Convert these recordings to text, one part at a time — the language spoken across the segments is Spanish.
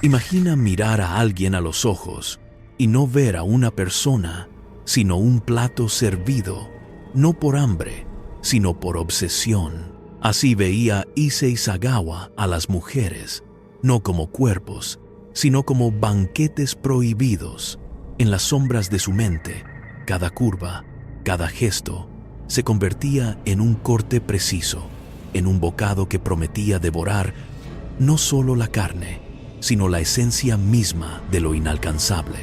Imagina mirar a alguien a los ojos y no ver a una persona, sino un plato servido, no por hambre, sino por obsesión. Así veía Issei Sagawa a las mujeres, no como cuerpos, sino como banquetes prohibidos. En las sombras de su mente, cada curva, cada gesto, se convertía en un corte preciso, en un bocado que prometía devorar no solo la carne, sino la esencia misma de lo inalcanzable.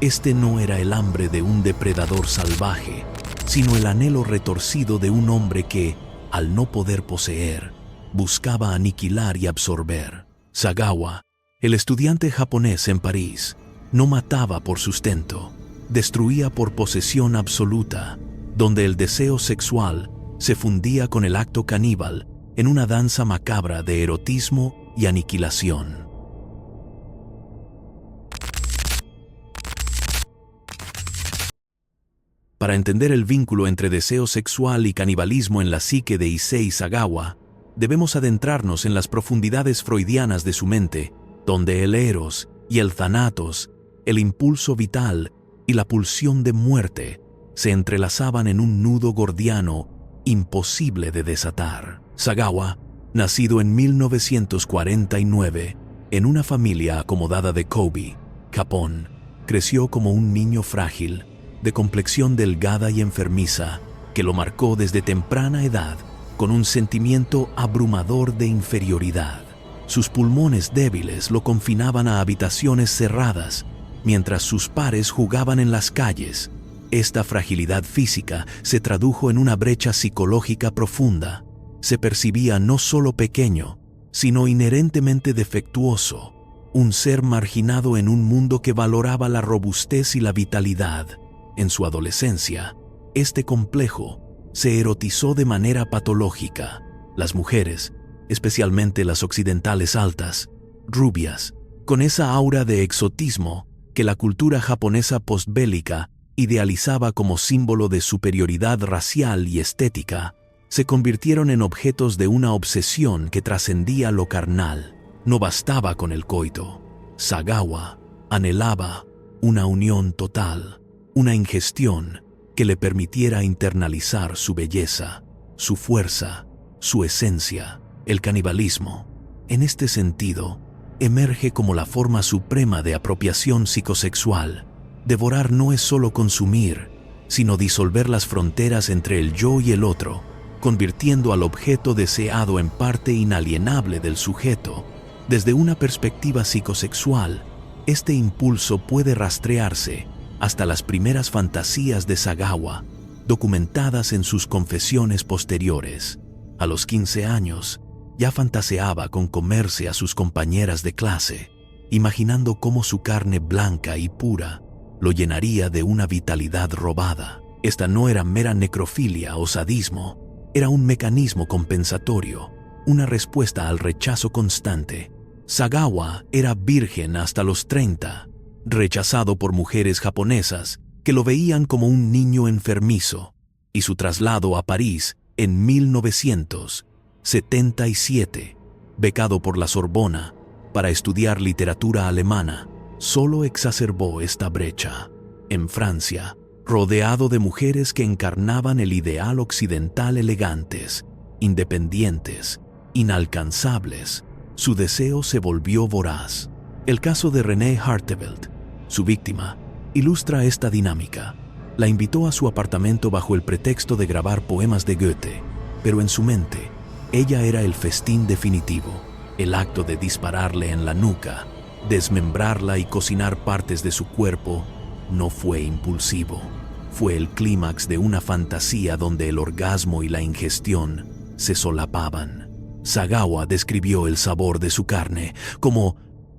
Este no era el hambre de un depredador salvaje, sino el anhelo retorcido de un hombre que, al no poder poseer, buscaba aniquilar y absorber. Sagawa, el estudiante japonés en París, no mataba por sustento, destruía por posesión absoluta, donde el deseo sexual se fundía con el acto caníbal en una danza macabra de erotismo y aniquilación. Para entender el vínculo entre deseo sexual y canibalismo en la psique de Issei Sagawa, debemos adentrarnos en las profundidades freudianas de su mente, donde el eros y el thanatos, el impulso vital y la pulsión de muerte, se entrelazaban en un nudo gordiano imposible de desatar. Sagawa, nacido en 1949, en una familia acomodada de Kobe, Japón, creció como un niño frágil, de complexión delgada y enfermiza, que lo marcó desde temprana edad con un sentimiento abrumador de inferioridad. Sus pulmones débiles lo confinaban a habitaciones cerradas, mientras sus pares jugaban en las calles. Esta fragilidad física se tradujo en una brecha psicológica profunda. Se percibía no solo pequeño, sino inherentemente defectuoso, un ser marginado en un mundo que valoraba la robustez y la vitalidad. En su adolescencia, este complejo se erotizó de manera patológica. Las mujeres, especialmente las occidentales altas, rubias, con esa aura de exotismo que la cultura japonesa postbélica idealizaba como símbolo de superioridad racial y estética, se convirtieron en objetos de una obsesión que trascendía lo carnal. No bastaba con el coito. Sagawa anhelaba una unión total, una ingestión que le permitiera internalizar su belleza, su fuerza, su esencia. El canibalismo, en este sentido, emerge como la forma suprema de apropiación psicosexual. Devorar no es solo consumir, sino disolver las fronteras entre el yo y el otro, convirtiendo al objeto deseado en parte inalienable del sujeto. Desde una perspectiva psicosexual, este impulso puede rastrearse hasta las primeras fantasías de Sagawa, documentadas en sus confesiones posteriores. A los 15 años, ya fantaseaba con comerse a sus compañeras de clase, imaginando cómo su carne blanca y pura lo llenaría de una vitalidad robada. Esta no era mera necrofilia o sadismo, era un mecanismo compensatorio, una respuesta al rechazo constante. Sagawa era virgen hasta los 30, rechazado por mujeres japonesas que lo veían como un niño enfermizo, y su traslado a París en 1977, becado por la Sorbona para estudiar literatura alemana, solo exacerbó esta brecha. En Francia, rodeado de mujeres que encarnaban el ideal occidental elegantes, independientes, inalcanzables, su deseo se volvió voraz. El caso de René Hartevelt, su víctima, ilustra esta dinámica. La invitó a su apartamento bajo el pretexto de grabar poemas de Goethe, pero en su mente, ella era el festín definitivo, el acto de dispararle en la nuca, desmembrarla y cocinar partes de su cuerpo. No fue impulsivo, fue el clímax de una fantasía donde el orgasmo y la ingestión se solapaban. Sagawa describió el sabor de su carne como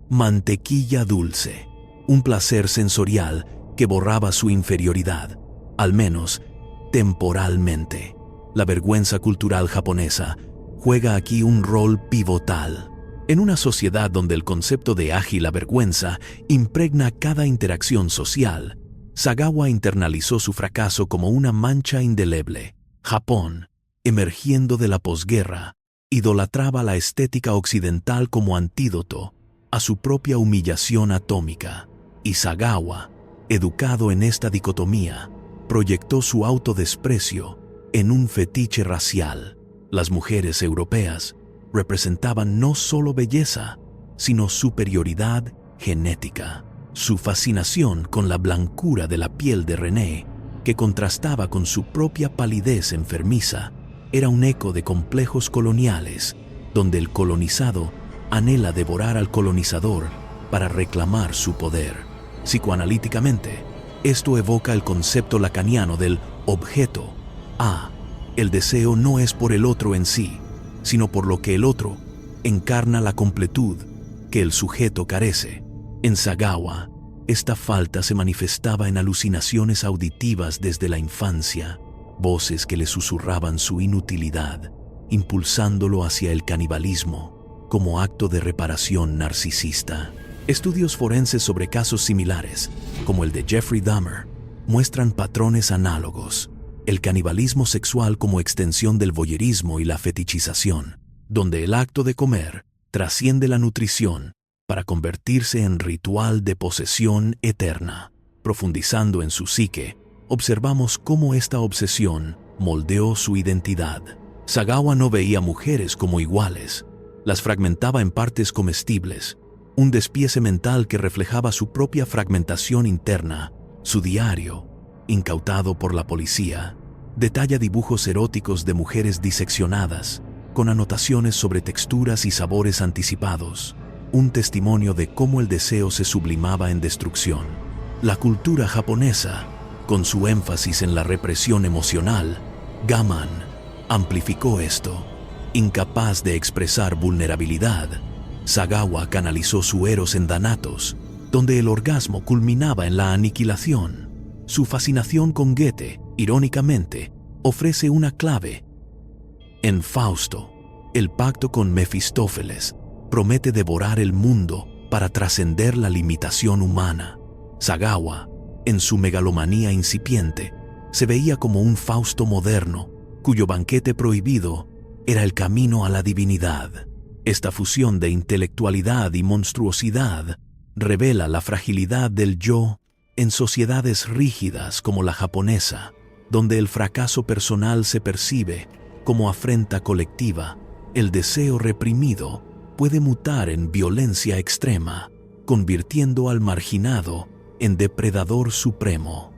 mantequilla dulce, un placer sensorial que borraba su inferioridad, al menos temporalmente. La vergüenza cultural japonesa juega aquí un rol pivotal. En una sociedad donde el concepto de ágil vergüenza impregna cada interacción social, Sagawa internalizó su fracaso como una mancha indeleble. Japón, emergiendo de la posguerra, idolatraba la estética occidental como antídoto, a su propia humillación atómica. Y Sagawa, educado en esta dicotomía, proyectó su autodesprecio en un fetiche racial. Las mujeres europeas representaban no solo belleza, sino superioridad genética. Su fascinación con la blancura de la piel de René, que contrastaba con su propia palidez enfermiza, era un eco de complejos coloniales, donde el colonizado anhela devorar al colonizador para reclamar su poder. Psicoanalíticamente, esto evoca el concepto lacaniano del objeto. El deseo no es por el otro en sí, sino por lo que el otro encarna la completud que el sujeto carece. En Sagawa, esta falta se manifestaba en alucinaciones auditivas desde la infancia, voces que le susurraban su inutilidad, impulsándolo hacia el canibalismo como acto de reparación narcisista. Estudios forenses sobre casos similares, como el de Jeffrey Dahmer, muestran patrones análogos. El canibalismo sexual como extensión del voyerismo y la fetichización, donde el acto de comer trasciende la nutrición para convertirse en ritual de posesión eterna. Profundizando en su psique, observamos cómo esta obsesión moldeó su identidad. Sagawa no veía mujeres como iguales, las fragmentaba en partes comestibles, un despiece mental que reflejaba su propia fragmentación interna. Su diario, incautado por la policía, detalla dibujos eróticos de mujeres diseccionadas, con anotaciones sobre texturas y sabores anticipados, un testimonio de cómo el deseo se sublimaba en destrucción. La cultura japonesa, con su énfasis en la represión emocional, Gaman, amplificó esto. Incapaz de expresar vulnerabilidad, Sagawa canalizó su eros en Thanatos, donde el orgasmo culminaba en la aniquilación. Su fascinación con Goethe, irónicamente, ofrece una clave. En Fausto, el pacto con Mefistófeles promete devorar el mundo para trascender la limitación humana. Sagawa, en su megalomanía incipiente, se veía como un Fausto moderno, cuyo banquete prohibido era el camino a la divinidad. Esta fusión de intelectualidad y monstruosidad revela la fragilidad del yo en sociedades rígidas como la japonesa, donde el fracaso personal se percibe como afrenta colectiva. El deseo reprimido puede mutar en violencia extrema, convirtiendo al marginado en depredador supremo.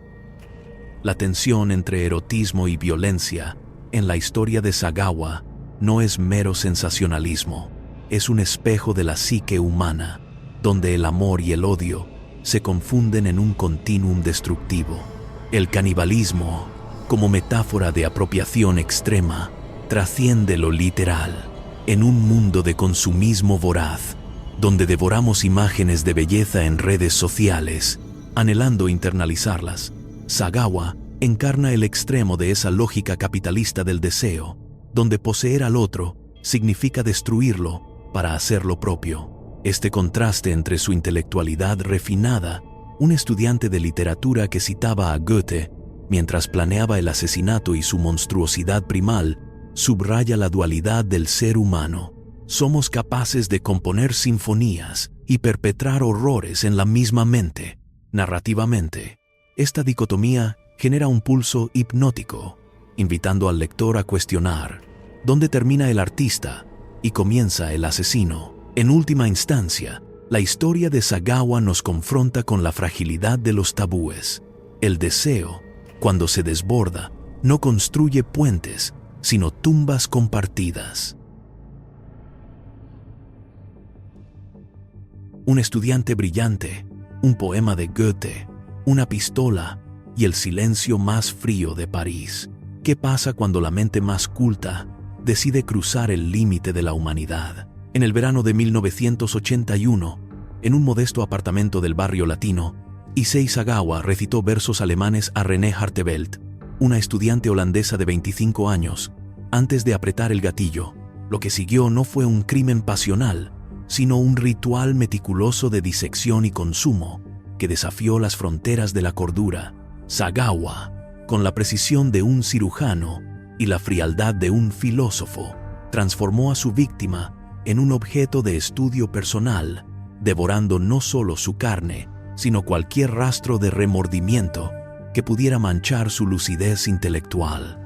La tensión entre erotismo y violencia en la historia de Sagawa no es mero sensacionalismo, es un espejo de la psique humana, donde el amor y el odio se confunden en un continuum destructivo. El canibalismo, como metáfora de apropiación extrema, trasciende lo literal. En un mundo de consumismo voraz, donde devoramos imágenes de belleza en redes sociales, anhelando internalizarlas, Sagawa encarna el extremo de esa lógica capitalista del deseo, donde poseer al otro significa destruirlo para hacerlo propio. Este contraste entre su intelectualidad refinada, un estudiante de literatura que citaba a Goethe mientras planeaba el asesinato, y su monstruosidad primal, subraya la dualidad del ser humano. Somos capaces de componer sinfonías y perpetrar horrores en la misma mente. Narrativamente, esta dicotomía genera un pulso hipnótico, invitando al lector a cuestionar dónde termina el artista y comienza el asesino. En última instancia, la historia de Sagawa nos confronta con la fragilidad de los tabúes. El deseo, cuando se desborda, no construye puentes, sino tumbas compartidas. Un estudiante brillante, un poema de Goethe, una pistola y el silencio más frío de París. ¿Qué pasa cuando la mente más culta decide cruzar el límite de la humanidad? En el verano de 1981, en un modesto apartamento del barrio latino, Issei Sagawa recitó versos alemanes a René Hartevelt, una estudiante holandesa de 25 años, antes de apretar el gatillo. Lo que siguió no fue un crimen pasional, sino un ritual meticuloso de disección y consumo que desafió las fronteras de la cordura. Sagawa, con la precisión de un cirujano y la frialdad de un filósofo, transformó a su víctima en un objeto de estudio personal, devorando no solo su carne, sino cualquier rastro de remordimiento que pudiera manchar su lucidez intelectual.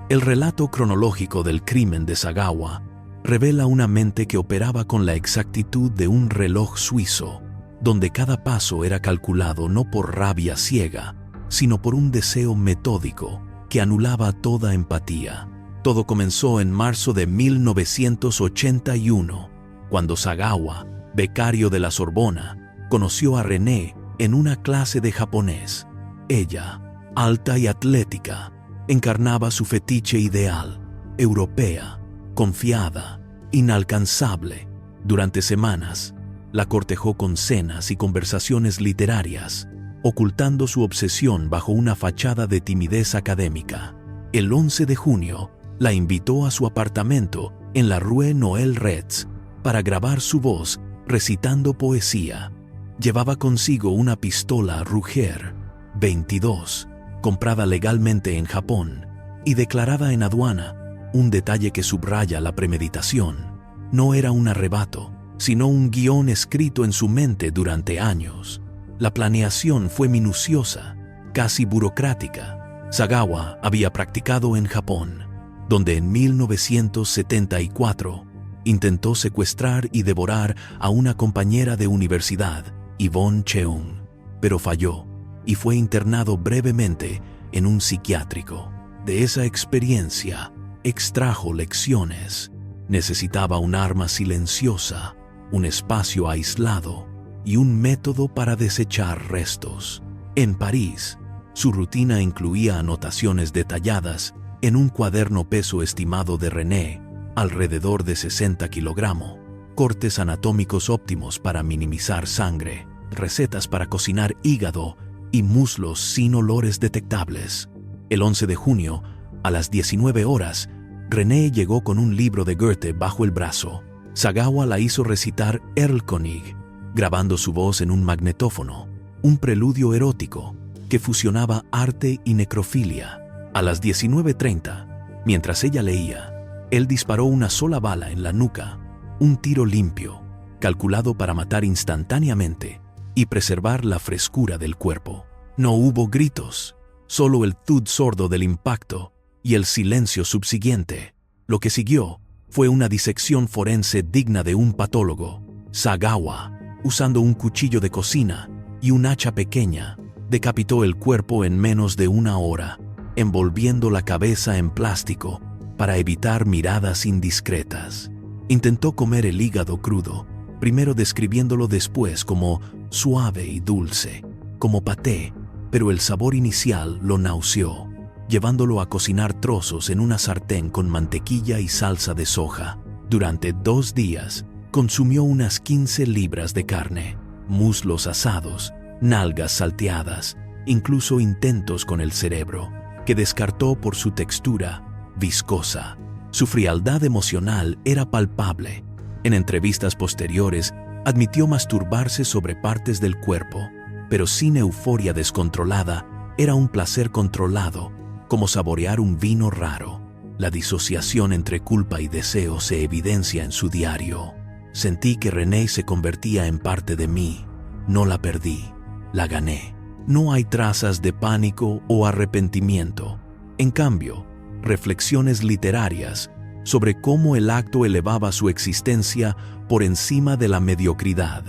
El relato cronológico del crimen de Sagawa revela una mente que operaba con la exactitud de un reloj suizo, donde cada paso era calculado no por rabia ciega, sino por un deseo metódico que anulaba toda empatía. Todo comenzó en marzo de 1981, cuando Sagawa, becario de la Sorbona, conoció a René en una clase de japonés. Ella, alta y atlética, encarnaba su fetiche ideal, europea, confiada, inalcanzable. Durante semanas, la cortejó con cenas y conversaciones literarias, ocultando su obsesión bajo una fachada de timidez académica. El 11 de junio, la invitó a su apartamento en la Rue Noël Retz para grabar su voz recitando poesía. Llevaba consigo una pistola Ruger 22, comprada legalmente en Japón y declarada en aduana, un detalle que subraya la premeditación. No era un arrebato, sino un guión escrito en su mente durante años. La planeación fue minuciosa, casi burocrática. Sagawa había practicado en Japón, donde en 1974 intentó secuestrar y devorar a una compañera de universidad, Yvonne Cheung, pero falló y fue internado brevemente en un psiquiátrico. De esa experiencia extrajo lecciones. Necesitaba un arma silenciosa, un espacio aislado y un método para desechar restos. En París, su rutina incluía anotaciones detalladas en un cuaderno peso estimado de René, alrededor de 60 kilogramos, cortes anatómicos óptimos para minimizar sangre, recetas para cocinar hígado y muslos sin olores detectables. El 11 de junio, a las 19 horas, René llegó con un libro de Goethe bajo el brazo. Sagawa la hizo recitar Erlkönig, grabando su voz en un magnetófono, un preludio erótico que fusionaba arte y necrofilia. A las 19:30, mientras ella leía, él disparó una sola bala en la nuca, un tiro limpio, calculado para matar instantáneamente y preservar la frescura del cuerpo. No hubo gritos, solo el thud sordo del impacto y el silencio subsiguiente. Lo que siguió fue una disección forense digna de un patólogo. Sagawa, usando un cuchillo de cocina y un hacha pequeña, decapitó el cuerpo en menos de una hora, envolviendo la cabeza en plástico para evitar miradas indiscretas. Intentó comer el hígado crudo, primero describiéndolo después como suave y dulce, como paté, pero el sabor inicial lo nauseó, llevándolo a cocinar trozos en una sartén con mantequilla y salsa de soja. Durante 2 días, consumió unas 15 libras de carne, muslos asados, nalgas salteadas, incluso intentos con el cerebro, que descartó por su textura viscosa. Su frialdad emocional era palpable. En entrevistas posteriores, admitió masturbarse sobre partes del cuerpo, pero sin euforia descontrolada, era un placer controlado, como saborear un vino raro. La disociación entre culpa y deseo se evidencia en su diario. Sentí que René se convertía en parte de mí. No la perdí, la gané. No hay trazas de pánico o arrepentimiento. En cambio, reflexiones literarias sobre cómo el acto elevaba su existencia por encima de la mediocridad.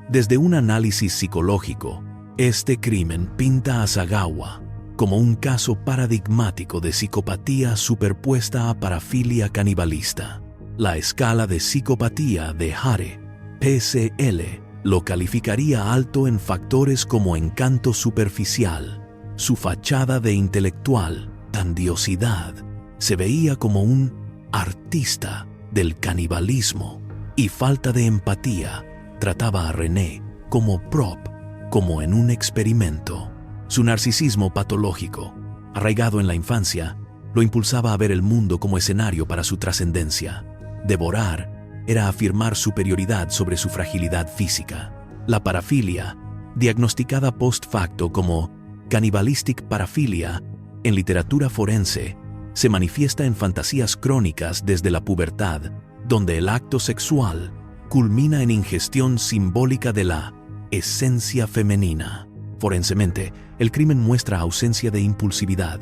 Desde un análisis psicológico, este crimen pinta a Sagawa como un caso paradigmático de psicopatía superpuesta a parafilia canibalista. La escala de psicopatía de Hare, PCL, lo calificaría alto en factores como encanto superficial. Su fachada de intelectual, grandiosidad, se veía como un artista del canibalismo, y falta de empatía trataba a René como prop, como en un experimento. Su narcisismo patológico, arraigado en la infancia, lo impulsaba a ver el mundo como escenario para su trascendencia. Devorar era afirmar superioridad sobre su fragilidad física. La parafilia, diagnosticada post facto como cannibalistic paraphilia en literatura forense, se manifiesta en fantasías crónicas desde la pubertad, donde el acto sexual culmina en ingestión simbólica de la esencia femenina. Forensemente, el crimen muestra ausencia de impulsividad,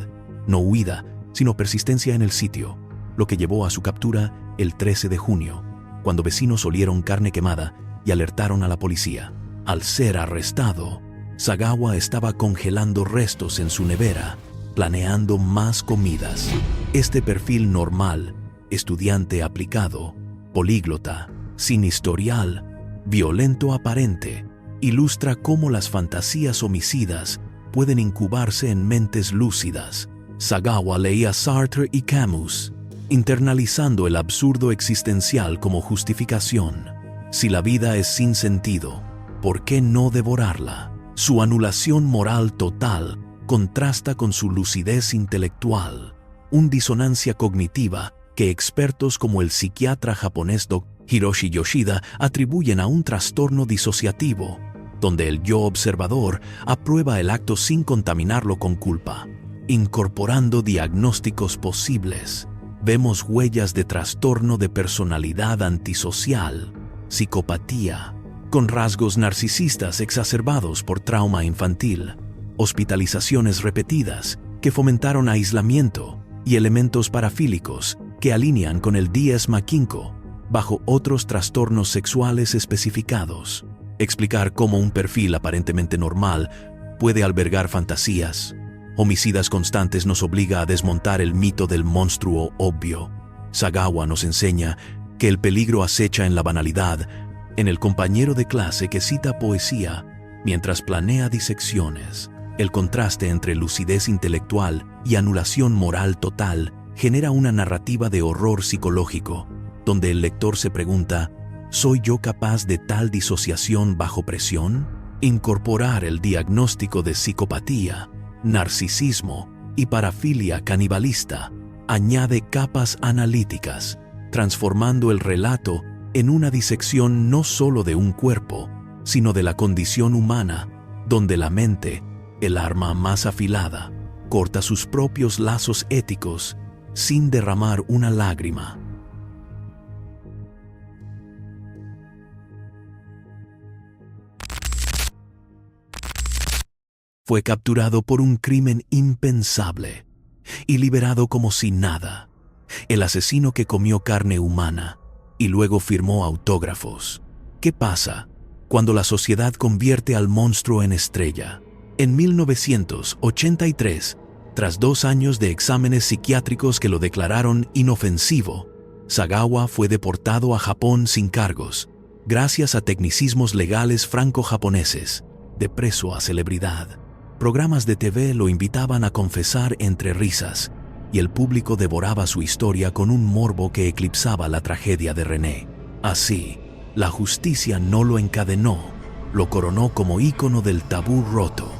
no huida, sino persistencia en el sitio, lo que llevó a su captura el 13 de junio, cuando vecinos olieron carne quemada y alertaron a la policía. Al ser arrestado, Sagawa estaba congelando restos en su nevera, planeando más comidas. Este perfil normal, estudiante aplicado, políglota, sin historial, violento aparente, ilustra cómo las fantasías homicidas pueden incubarse en mentes lúcidas. Sagawa leía Sartre y Camus, internalizando el absurdo existencial como justificación. Si la vida es sin sentido, ¿por qué no devorarla? Su anulación moral total contrasta con su lucidez intelectual, una disonancia cognitiva que expertos como el psiquiatra japonés Dr. Hiroshi Yoshida atribuyen a un trastorno disociativo, donde el yo observador aprueba el acto sin contaminarlo con culpa. Incorporando diagnósticos posibles, vemos huellas de trastorno de personalidad antisocial, psicopatía, con rasgos narcisistas exacerbados por trauma infantil, hospitalizaciones repetidas que fomentaron aislamiento y elementos parafílicos que alinean con el DS-5 bajo otros trastornos sexuales especificados. Explicar cómo un perfil aparentemente normal puede albergar fantasías, homicidas constantes nos obliga a desmontar el mito del monstruo obvio. Sagawa nos enseña que el peligro acecha en la banalidad, en el compañero de clase que cita poesía mientras planea disecciones. El contraste entre lucidez intelectual y anulación moral total genera una narrativa de horror psicológico, donde el lector se pregunta, ¿soy yo capaz de tal disociación bajo presión? Incorporar el diagnóstico de psicopatía, narcisismo y parafilia canibalista añade capas analíticas, transformando el relato en una disección no solo de un cuerpo, sino de la condición humana, donde la mente, el arma más afilada, corta sus propios lazos éticos sin derramar una lágrima. Fue capturado por un crimen impensable y liberado como si nada. El asesino que comió carne humana y luego firmó autógrafos. ¿Qué pasa cuando la sociedad convierte al monstruo en estrella? En 1983, tras 2 años de exámenes psiquiátricos que lo declararon inofensivo, Sagawa fue deportado a Japón sin cargos, gracias a tecnicismos legales franco-japoneses, de preso a celebridad. Programas de TV lo invitaban a confesar entre risas, y el público devoraba su historia con un morbo que eclipsaba la tragedia de René. Así, la justicia no lo encadenó, lo coronó como ícono del tabú roto.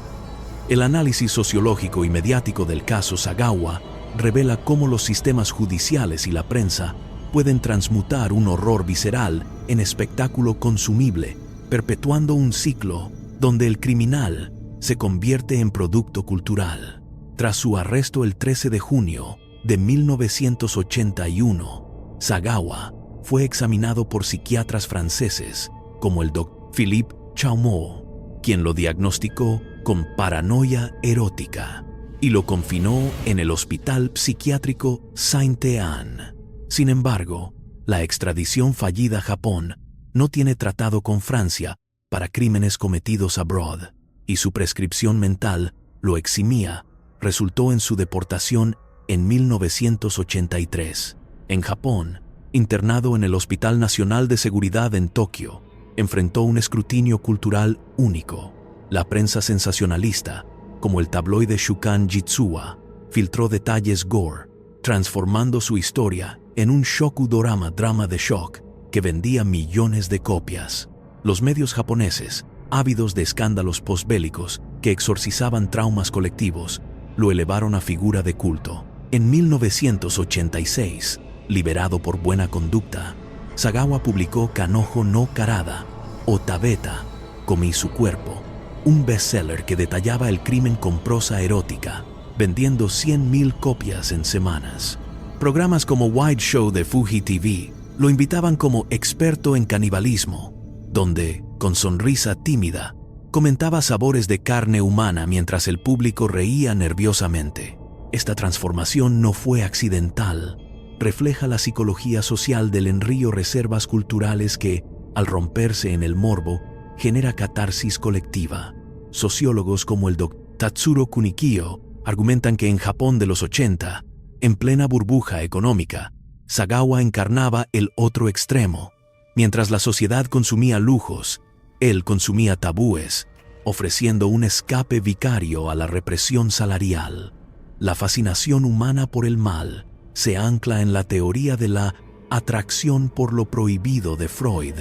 El análisis sociológico y mediático del caso Sagawa revela cómo los sistemas judiciales y la prensa pueden transmutar un horror visceral en espectáculo consumible, perpetuando un ciclo donde el criminal se convierte en producto cultural. Tras su arresto el 13 de junio de 1981, Sagawa fue examinado por psiquiatras franceses como el Dr. Philippe Chaumont, quien lo diagnosticó con paranoia erótica y lo confinó en el Hospital Psiquiátrico Sainte-Anne. Sin embargo, la extradición fallida a Japón no tiene tratado con Francia para crímenes cometidos abroad, y su prescripción mental lo eximía, resultó en su deportación en 1983. En Japón, internado en el Hospital Nacional de Seguridad en Tokio, enfrentó un escrutinio cultural único. La prensa sensacionalista, como el tabloide Shukan Jitsuwa, filtró detalles gore, transformando su historia en un shoku-dorama drama de shock que vendía millones de copias. Los medios japoneses, ávidos de escándalos postbélicos que exorcizaban traumas colectivos, lo elevaron a figura de culto. En 1986, liberado por buena conducta, Sagawa publicó Kanojo no Karada, o Tabeta, Comí su cuerpo, un bestseller que detallaba el crimen con prosa erótica, vendiendo 100,000 copias en semanas. Programas como Wide Show de Fuji TV Lo invitaban como experto en canibalismo, donde, con sonrisa tímida, comentaba sabores de carne humana mientras el público reía nerviosamente. Esta transformación no fue accidental. Refleja la psicología social del enrío reservas culturales que, al romperse en el morbo, genera catarsis colectiva. Sociólogos como el Dr. Tatsuro Kunikiyo argumentan que en Japón de los 80, en plena burbuja económica, Sagawa encarnaba el otro extremo. Mientras la sociedad consumía lujos, él consumía tabúes, ofreciendo un escape vicario a la represión salarial. La fascinación humana por el mal se ancla en la teoría de la atracción por lo prohibido de Freud,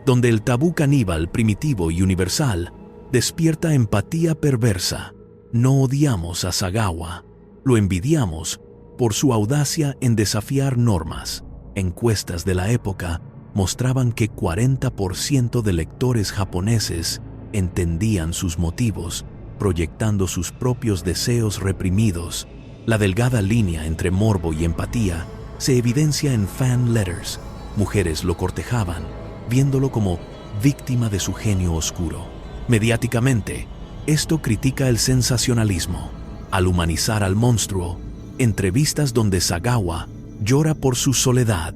donde el tabú caníbal primitivo y universal despierta empatía perversa. No odiamos a Sagawa, lo envidiamos por su audacia en desafiar normas. Encuestas de la época mostraban que 40% de lectores japoneses entendían sus motivos, proyectando sus propios deseos reprimidos. La delgada línea entre morbo y empatía se evidencia en fan letters. Mujeres lo cortejaban, viéndolo como víctima de su genio oscuro. Mediáticamente, esto critica el sensacionalismo. Al humanizar al monstruo, entrevistas donde Sagawa llora por su soledad,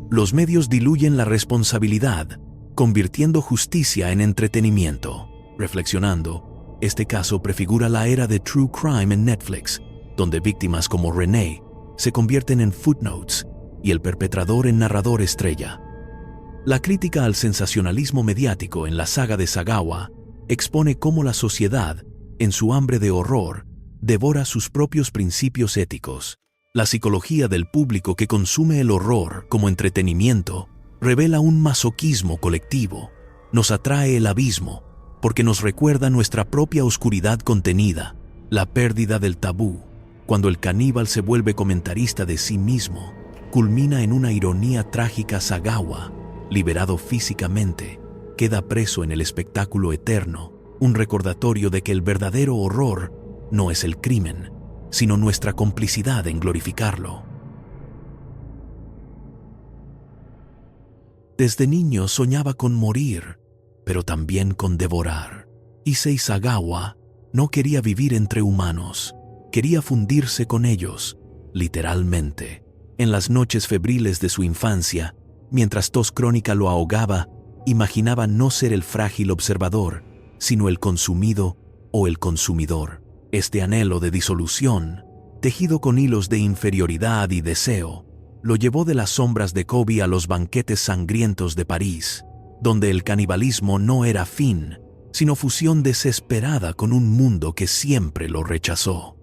los medios diluyen la responsabilidad, convirtiendo justicia en entretenimiento. Reflexionando, este caso prefigura la era de True Crime en Netflix, donde víctimas como Renee se convierten en footnotes y el perpetrador en narrador estrella. La crítica al sensacionalismo mediático en la saga de Sagawa expone cómo la sociedad, en su hambre de horror, devora sus propios principios éticos. La psicología del público que consume el horror como entretenimiento revela un masoquismo colectivo. Nos atrae el abismo porque nos recuerda nuestra propia oscuridad contenida, la pérdida del tabú. Cuando el caníbal se vuelve comentarista de sí mismo, culmina en una ironía trágica. Sagawa, liberado físicamente, queda preso en el espectáculo eterno, un recordatorio de que el verdadero horror no es el crimen, sino nuestra complicidad en glorificarlo. Desde niño soñaba con morir, pero también con devorar. Issei Sagawa no quería vivir entre humanos, quería fundirse con ellos, literalmente. En las noches febriles de su infancia, mientras tos crónica lo ahogaba, imaginaba no ser el frágil observador, sino el consumido o el consumidor. Este anhelo de disolución, tejido con hilos de inferioridad y deseo, lo llevó de las sombras de Kobe a los banquetes sangrientos de París, donde el canibalismo no era fin, sino fusión desesperada con un mundo que siempre lo rechazó.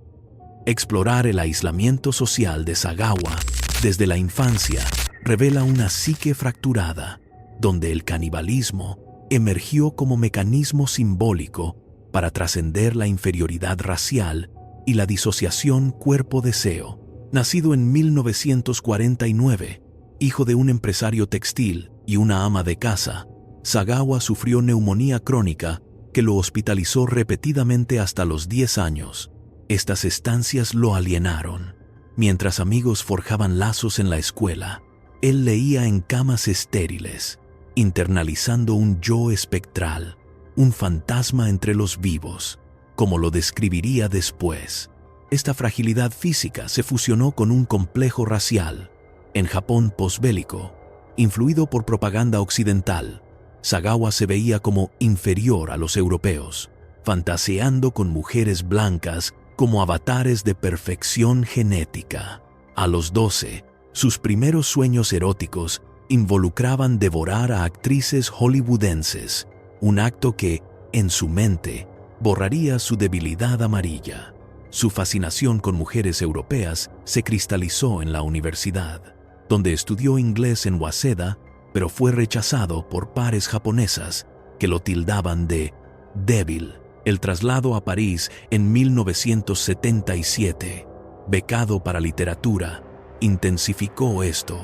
Explorar el aislamiento social de Sagawa desde la infancia revela una psique fracturada, donde el canibalismo emergió como mecanismo simbólico para trascender la inferioridad racial y la disociación cuerpo-deseo. Nacido en 1949, hijo de un empresario textil y una ama de casa, Sagawa sufrió neumonía crónica que lo hospitalizó repetidamente hasta los 10 años. Estas estancias lo alienaron. Mientras amigos forjaban lazos en la escuela, él leía en camas estériles, internalizando un yo espectral, un fantasma entre los vivos, como lo describiría después. Esta fragilidad física se fusionó con un complejo racial. En Japón posbélico, influido por propaganda occidental, Sagawa se veía como inferior a los europeos, fantaseando con mujeres blancas como avatares de perfección genética. A los 12, sus primeros sueños eróticos involucraban devorar a actrices hollywoodenses, un acto que, en su mente, borraría su debilidad amarilla. Su fascinación con mujeres europeas se cristalizó en la universidad, donde estudió inglés en Waseda, pero fue rechazado por pares japonesas que lo tildaban de débil. El traslado a París en 1977, becado para literatura, intensificó esto.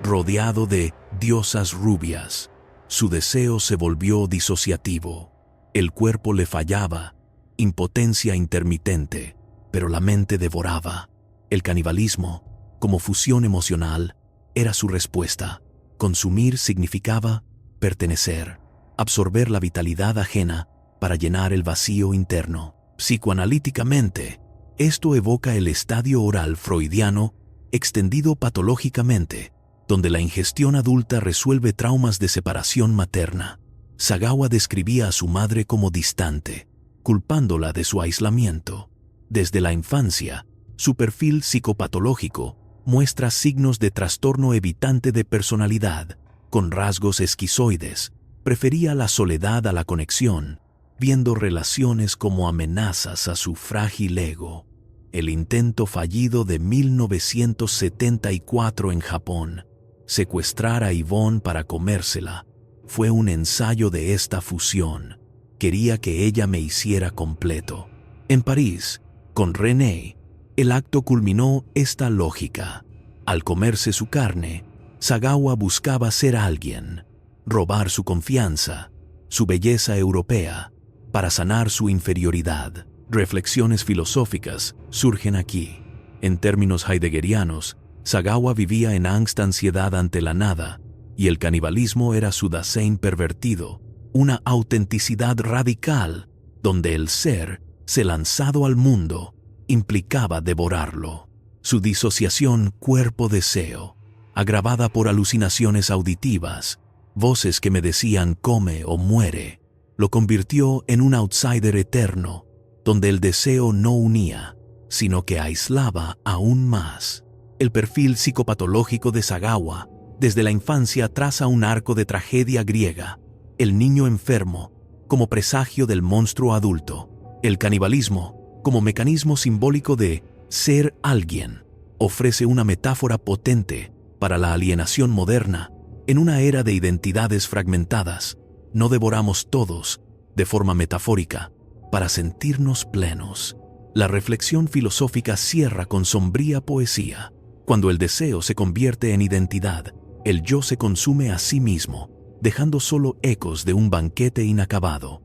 Rodeado de diosas rubias, su deseo se volvió disociativo. El cuerpo le fallaba, impotencia intermitente, pero la mente devoraba. El canibalismo, como fusión emocional, era su respuesta. Consumir significaba pertenecer, absorber la vitalidad ajena para llenar el vacío interno. Psicoanalíticamente, esto evoca el estadio oral freudiano extendido patológicamente, donde la ingestión adulta resuelve traumas de separación materna. Sagawa describía a su madre como distante, culpándola de su aislamiento. Desde la infancia, su perfil psicopatológico muestra signos de trastorno evitante de personalidad, con rasgos esquizoides. Prefería la soledad a la conexión, viendo relaciones como amenazas a su frágil ego. El intento fallido de 1974 en Japón, secuestrar a Yvonne para comérsela, fue un ensayo de esta fusión. Quería que ella me hiciera completo. En París, con René, el acto culminó esta lógica. Al comerse su carne, Sagawa buscaba ser alguien, robar su confianza, su belleza europea, para sanar su inferioridad. Reflexiones filosóficas surgen aquí. En términos heideggerianos, Sagawa vivía en ansiedad ante la nada, y el canibalismo era su Dasein pervertido, una autenticidad radical, donde el ser, lanzado al mundo, implicaba devorarlo. Su disociación cuerpo-deseo, agravada por alucinaciones auditivas, voces que me decían come o muere, lo convirtió en un outsider eterno, donde el deseo no unía, sino que aislaba aún más. El perfil psicopatológico de Sagawa, desde la infancia, traza un arco de tragedia griega, el niño enfermo, como presagio del monstruo adulto, el canibalismo, como mecanismo simbólico de ser alguien, ofrece una metáfora potente para la alienación moderna. En una era de identidades fragmentadas, no devoramos todos, de forma metafórica, para sentirnos plenos. La reflexión filosófica cierra con sombría poesía. Cuando el deseo se convierte en identidad, el yo se consume a sí mismo, dejando solo ecos de un banquete inacabado.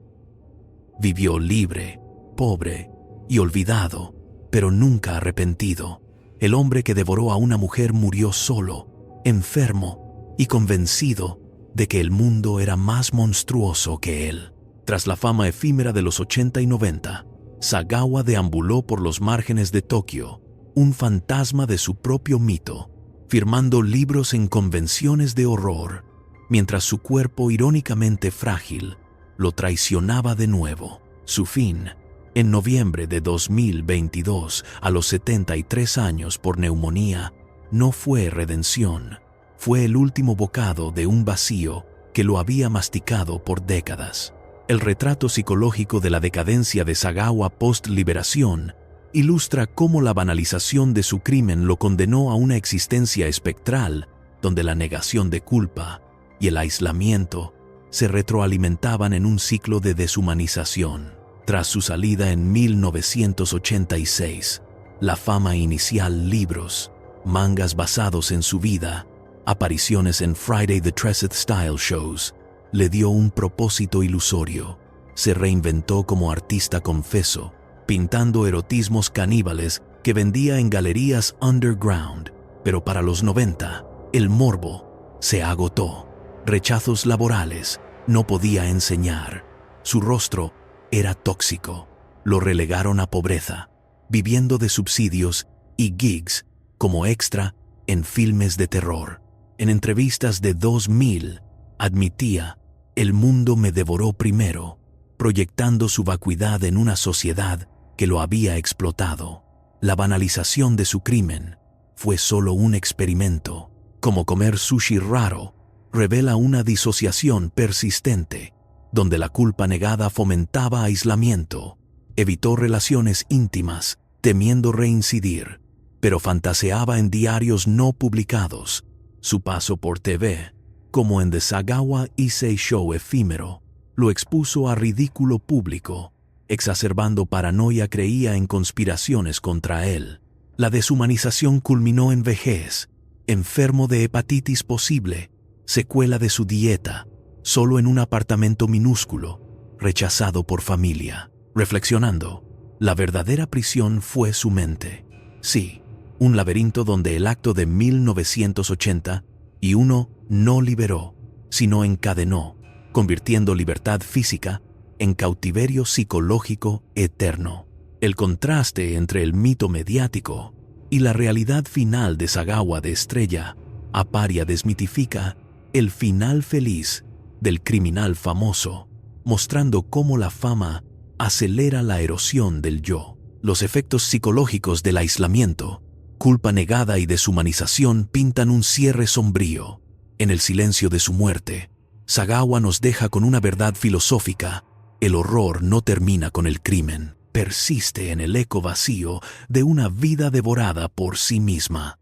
Vivió libre, pobre y olvidado, pero nunca arrepentido. El hombre que devoró a una mujer murió solo, enfermo y convencido de que el mundo era más monstruoso que él. Tras la fama efímera de los 80 y 90, Sagawa deambuló por los márgenes de Tokio, un fantasma de su propio mito, firmando libros en convenciones de horror, mientras su cuerpo irónicamente frágil lo traicionaba de nuevo. Su fin, en noviembre de 2022, a los 73 años por neumonía, no fue redención, fue el último bocado de un vacío que lo había masticado por décadas. El retrato psicológico de la decadencia de Sagawa post-liberación ilustra cómo la banalización de su crimen lo condenó a una existencia espectral, donde la negación de culpa y el aislamiento se retroalimentaban en un ciclo de deshumanización. Tras su salida en 1986, la fama inicial, libros, mangas basados en su vida, apariciones en Friday the 13th Style shows, le dio un propósito ilusorio. Se reinventó como artista confeso, pintando erotismos caníbales que vendía en galerías underground. Pero para los 90, el morbo se agotó. Rechazos laborales, no podía enseñar. Su rostro era tóxico. Lo relegaron a pobreza, viviendo de subsidios y gigs como extra en filmes de terror. En entrevistas de 2000, admitía: el mundo me devoró primero, proyectando su vacuidad en una sociedad que lo había explotado. La banalización de su crimen fue solo un experimento. Como comer sushi raro, revela una disociación persistente, donde la culpa negada fomentaba aislamiento. Evitó relaciones íntimas, temiendo reincidir, pero fantaseaba en diarios no publicados. Su paso por TV, como en The Sagawa Issei Show efímero, lo expuso a ridículo público. Exacerbando paranoia, creía en conspiraciones contra él. La deshumanización culminó en vejez, enfermo de hepatitis posible, secuela de su dieta, solo en un apartamento minúsculo, rechazado por familia. Reflexionando, la verdadera prisión fue su mente. Sí, un laberinto donde el acto de 1980 y uno no liberó, sino encadenó, convirtiendo libertad física en cautiverio psicológico eterno. El contraste entre el mito mediático y la realidad final de Sagawa de Estrella Aparia desmitifica el final feliz del criminal famoso, mostrando cómo la fama acelera la erosión del yo. Los efectos psicológicos del aislamiento, culpa negada y deshumanización pintan un cierre sombrío. En el silencio de su muerte, Sagawa nos deja con una verdad filosófica: el horror no termina con el crimen, persiste en el eco vacío de una vida devorada por sí misma.